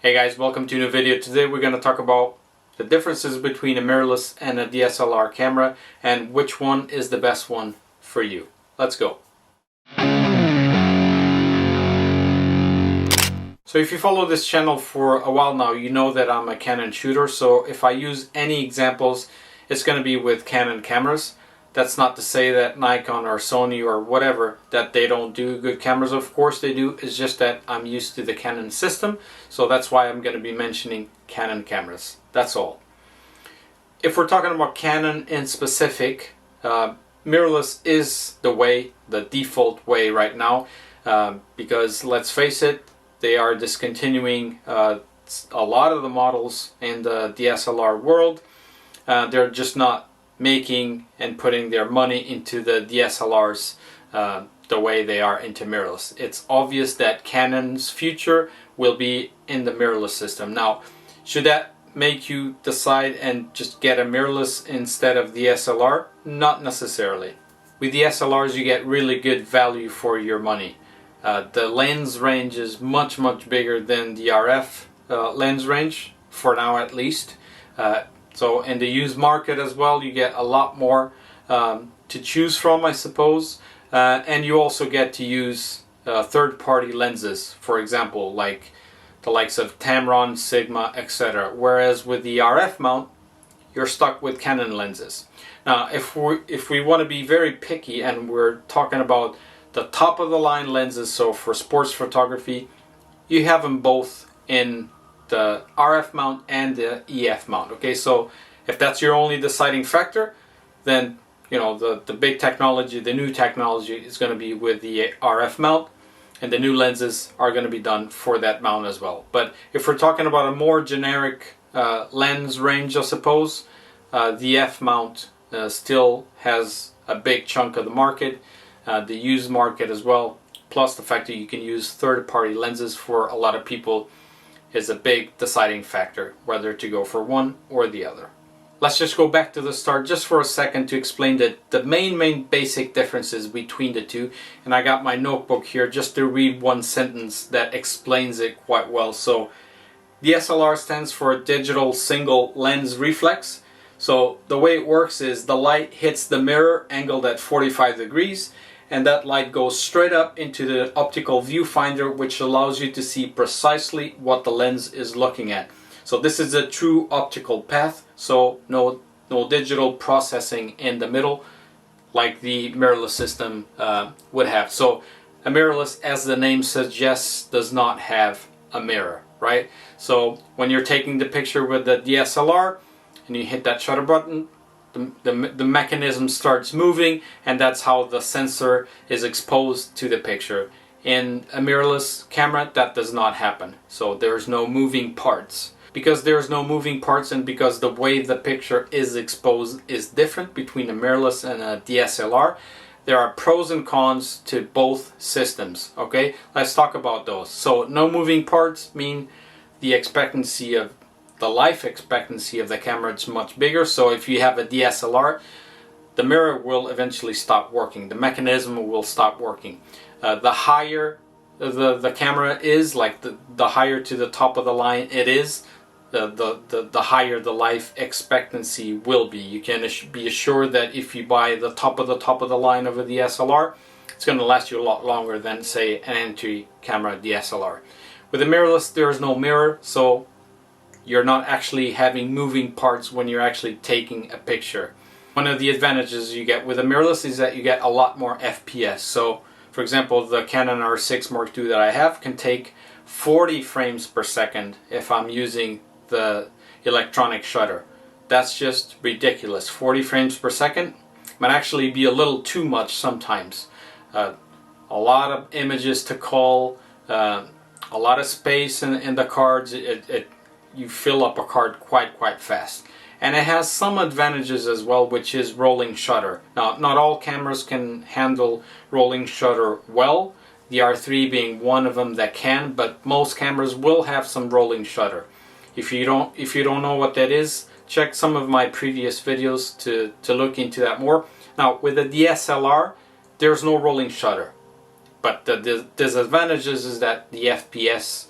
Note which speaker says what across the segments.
Speaker 1: Hey guys, welcome to a new video. Today we're going to talk about the differences between a mirrorless and a DSLR camera and which one is the best one for you. Let's go. So if you follow this channel for a while now, you know that I'm a Canon shooter, so if I use any examples, it's going to be with Canon cameras. That's not to say that Nikon or Sony or whatever, that they don't do good cameras. Of course they do. It's just that I'm used to the Canon system, so that's why I'm going to be mentioning Canon cameras. That's all. If we're talking about Canon in specific, mirrorless is the default way right now, because let's face it, they are discontinuing a lot of the models in the DSLR world. They're just not making and putting their money into the DSLRs the way they are into mirrorless. It's obvious that Canon's future will be in the mirrorless system. Now, should that make you decide and just get a mirrorless instead of DSLR? Not necessarily. With DSLRs you get really good value for your money. The lens range is much bigger than the RF lens range, for now at least. So in the used market as well, you get a lot more to choose from, I suppose. And you also get to use third-party lenses, for example, like the likes of Tamron, Sigma, etc. Whereas with the RF mount, you're stuck with Canon lenses. Now, if we want to be very picky and we're talking about the top-of-the-line lenses, so for sports photography, you have them both in the RF mount and the EF mount. Okay, so if that's your only deciding factor, then you know the big technology, the new technology is going to be with the RF mount, and the new lenses are going to be done for that mount as well. But if we're talking about a more generic lens range, I suppose, the F mount still has a big chunk of the market, the used market as well, plus the fact that you can use third-party lenses for a lot of people is a big deciding factor whether to go for one or the other. Let's just go back to the start just for a second to explain the main basic differences between the two. And I got my notebook here just to read one sentence that explains it quite well. So DSLR stands for digital single lens reflex. So the way it works is the light hits the mirror angled at 45 degrees, and that light goes straight up into the optical viewfinder, which allows you to see precisely what the lens is looking at. So this is a true optical path, so no digital processing in the middle like the mirrorless system would have. So a mirrorless, as the name suggests, does not have a mirror, right? So when you're taking the picture with the DSLR and you hit that shutter button, the mechanism starts moving, and that's how the sensor is exposed to the picture. In a mirrorless camera, that does not happen. So there's no moving parts. Because there's no moving parts, and because the way the picture is exposed is different between a mirrorless and a DSLR, there are pros and cons to both systems. Okay, let's talk about those. So no moving parts mean the expectancy of the life expectancy of the camera is much bigger. So if you have a DSLR, the mirror will eventually stop working. The mechanism will stop working. The higher the camera is, like the higher to the top of the line it is, the higher the life expectancy will be. You can be assured that if you buy the top of the line of a DSLR, it's going to last you a lot longer than, say, an entry camera DSLR. With a mirrorless, there is no mirror, so you're not actually having moving parts when you're actually taking a picture. One of the advantages you get with a mirrorless is that you get a lot more FPS. So, for example, the Canon R6 Mark II that I have can take 40 frames per second if I'm using the electronic shutter. That's just ridiculous. 40 frames per second might actually be a little too much sometimes. A lot of images to call, a lot of space in the cards. You fill up a card quite fast. And it has some advantages as well, which is rolling shutter. Now, not all cameras can handle rolling shutter well, the R3 being one of them that can, but most cameras will have some rolling shutter. If you don't know what that is, check some of my previous videos to look into that more. Now, with a DSLR, there's no rolling shutter. But the disadvantages is that the FPS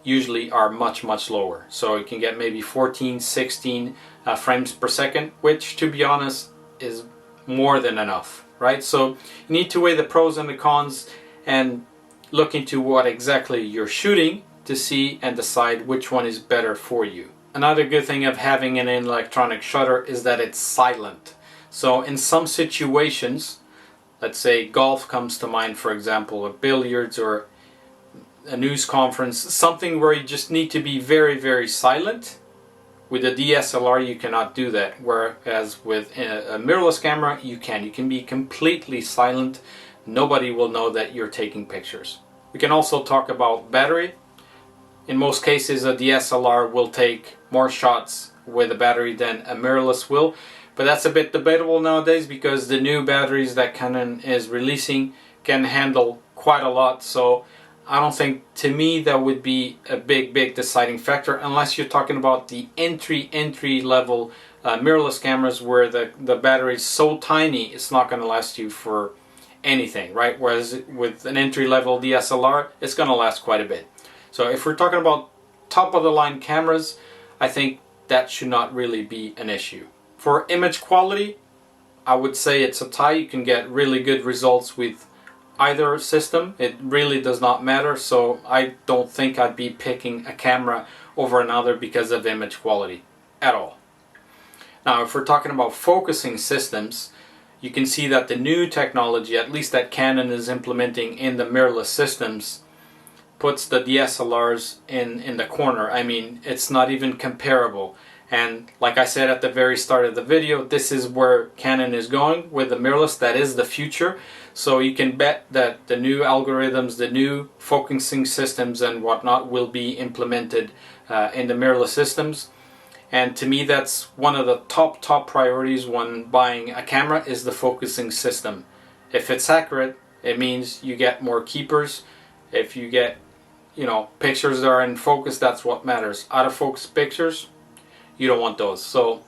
Speaker 1: usually are much lower. So you can get maybe 14, 16 frames per second, which to be honest is more than enough, right? So you need to weigh the pros and the cons and look into what exactly you're shooting to see and decide which one is better for you. Another good thing of having an electronic shutter is that it's silent. So in some situations, let's say golf comes to mind, for example, or billiards or a news conference, something where you just need to be very silent. With a DSLR you cannot do that, whereas with a mirrorless camera you can be completely silent. Nobody will know that you're taking pictures. We can also talk about battery. In most cases a DSLR will take more shots with a battery than a mirrorless will, but that's a bit debatable nowadays because the new batteries that Canon is releasing can handle quite a lot. So I don't think, to me, that would be a big deciding factor unless you're talking about the entry level mirrorless cameras where the battery is so tiny it's not going to last you for anything, right? Whereas with an entry level DSLR it's going to last quite a bit. So if we're talking about top of the line cameras, I think that should not really be an issue. For image quality, I would say it's a tie. You can get really good results with either system. It really does not matter, so I don't think I'd be picking a camera over another because of image quality at all. Now if we're talking about focusing systems, you can see that the new technology, at least that Canon is implementing in the mirrorless systems, puts the DSLRs in the corner. I mean, it's not even comparable. And like I said at the very start of the video, this is where Canon is going with the mirrorless. That is the future. So you can bet that the new algorithms, the new focusing systems and whatnot will be implemented in the mirrorless systems. And to me, that's one of the top priorities when buying a camera is the focusing system. If it's accurate, it means you get more keepers. If you get, pictures that are in focus, that's what matters. Out of focus pictures, you don't want those. So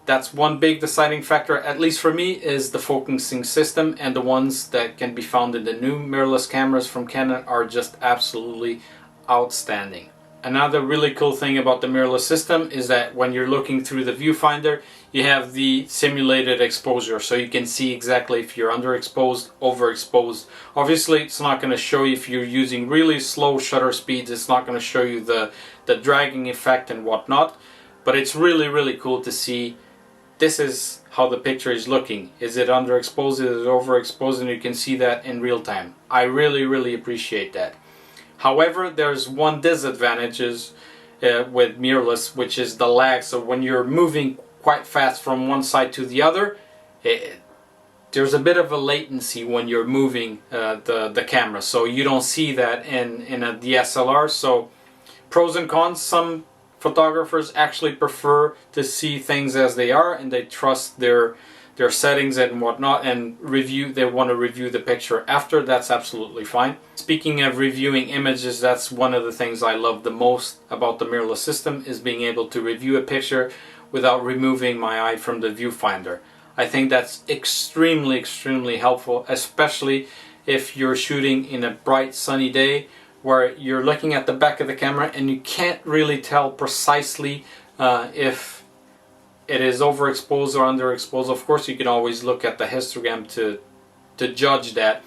Speaker 1: that's one big deciding factor, at least for me, is the focusing system, and the ones that can be found in the new mirrorless cameras from Canon are just absolutely outstanding. Another really cool thing about the mirrorless system is that when you're looking through the viewfinder, you have the simulated exposure, so you can see exactly if you're underexposed, overexposed. Obviously it's not going to show you if you're using really slow shutter speeds, it's not going to show you the dragging effect and whatnot, but it's really cool to see this is how the picture is looking. Is it underexposed, is it overexposed, and you can see that in real time. I really appreciate that. However, there's one disadvantage with mirrorless, which is the lag. So when you're moving quite fast from one side to the other, there's a bit of a latency when you're moving the camera. So you don't see that in a DSLR. So pros and cons, some photographers actually prefer to see things as they are, and they trust their settings and whatnot, and they want to review the picture after. That's absolutely fine. Speaking of reviewing images, that's one of the things I love the most about the mirrorless system, is being able to review a picture without removing my eye from the viewfinder. I think that's extremely helpful, especially if you're shooting in a bright sunny day where you're looking at the back of the camera and you can't really tell precisely if it is overexposed or underexposed. Of course you can always look at the histogram to judge that,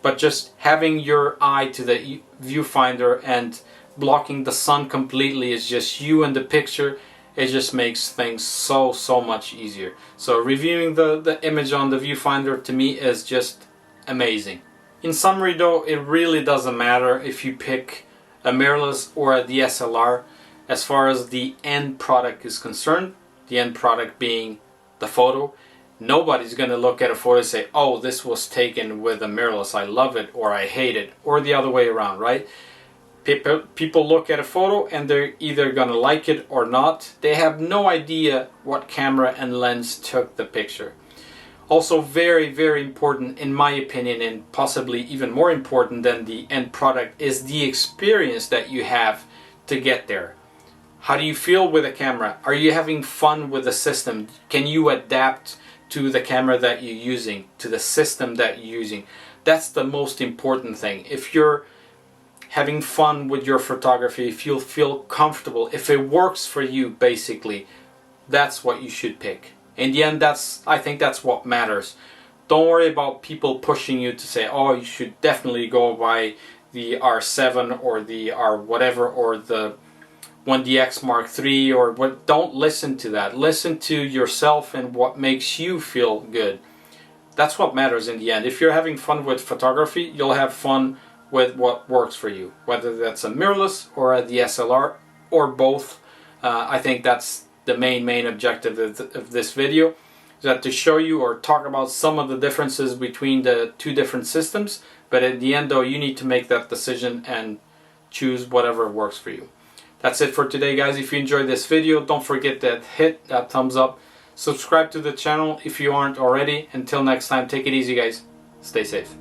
Speaker 1: but just having your eye to the viewfinder and blocking the sun completely is just you and the picture. It just makes things so much easier. So reviewing the image on the viewfinder to me is just amazing. In summary though, it really doesn't matter if you pick a mirrorless or a DSLR as far as the end product is concerned. The end product being the photo. Nobody's going to look at a photo and say, oh, this was taken with a mirrorless, I love it, or I hate it, or the other way around, right? People look at a photo and they're either going to like it or not. They have no idea what camera and lens took the picture. Also very important in my opinion, and possibly even more important than the end product, is the experience that you have to get there. How do you feel with a camera? Are you having fun with the system? Can you adapt to the camera that you're using, to the system that you're using? That's the most important thing. If you're having fun with your photography, if you feel comfortable, if it works for you, basically, that's what you should pick. In the end, I think that's what matters. Don't worry about people pushing you to say, oh, you should definitely go buy the R7 or the R whatever or the 1DX Mark III or what. Don't listen to that. Listen to yourself and what makes you feel good. That's what matters in the end. If you're having fun with photography, you'll have fun with what works for you, whether that's a mirrorless or a DSLR or both. I think that's the main objective of this video, is that to show you or talk about some of the differences between the two different systems. But at the end though, you need to make that decision and choose whatever works for you. That's it for today, guys. If you enjoyed this video, don't forget to hit that thumbs up. Subscribe to the channel if you aren't already. Until next time, take it easy, guys. Stay safe.